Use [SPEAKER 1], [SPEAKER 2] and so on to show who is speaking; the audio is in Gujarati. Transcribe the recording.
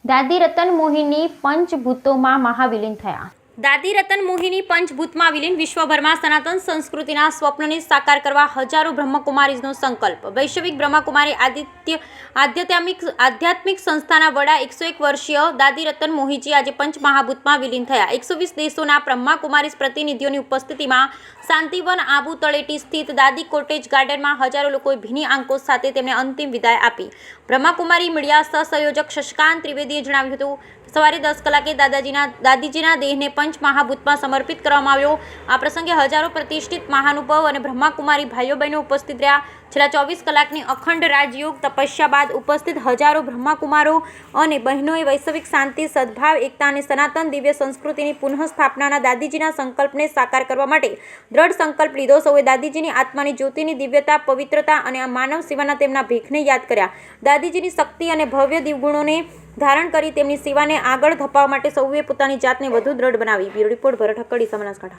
[SPEAKER 1] દાદી રતન મોહિની પંચભૂતોમાં મહાવિલીન થયા।
[SPEAKER 2] દાદી રતન મોહિની પંચભૂતમાં વિલીન। વિશ્વભરમાં સનાતન સંસ્કૃતિના સ્વપ્નને સાકાર કરવા હજારો બ્રહ્મકુમારીઝનો સંકલ્પ। વૈશ્વિક બ્રહ્મકુમારી આધ્યાત્મિક સંસ્થાના વડા 101 વર્ષીય દાદી રતન મોહિજી આજે પંચમહાભૂતમાં વિલીન થયા। 120 દેશોના બ્રહ્મકુમારીઝ પ્રતિનિધિઓની ઉપસ્થિતિમાં શાંતિવન આબુ તળેટી સ્થિત દાદી કોટેજ ગાર્ડનમાં હજારો લોકોએ ભીની આંખો સાથે તેમને અંતિમ વિદાય આપી। બ્રહ્મકુમારી મીડિયા સહસંયોજક શશકાંત ત્રિવેદીએ જણાવ્યું હતું કે સવારે 10 કલાકે દાદીજીના દેહને પંચમહાભૂતમાં સમર્પિત કરવામાં આવ્યો। આ પ્રસંગે હજારો પ્રતિષ્ઠિત મહાનુભાવ અને બ્રહ્મકુમારી ભાઈઓ બહેનો ઉપસ્થિત રહ્યા। છેલ્લા 24 કલાકની અખંડ રાજયોગ તપસ્યા બાદ ઉપસ્થિત હજારો બ્રહ્મકુમારો અને બહેનોએ વૈશ્વિક શાંતિ, સદભાવ, એકતા અને સનાતન દિવ્ય સંસ્કૃતિની પુનઃસ્થાપનાના દાદીજીના સંકલ્પને સાકાર કરવા માટે દ્રઢ સંકલ્પ લીધો। સૌએ દાદીજીની આત્માની જ્યોતિની દિવ્યતા, પવિત્રતા અને માનવ સેવાના તેમના ભીખને યાદ કર્યા। દાદીજીની શક્તિ અને ભવ્ય દિવ્યગુણોને ધારણ કરી તેમની સેવાને આગળ ધપાવવા માટે સૌએ પોતાની જાતને વધુ દ્રઢ બનાવી। બ્યુરો રિપોર્ટ, ભરત હક્કડી, બનાસકાંઠા।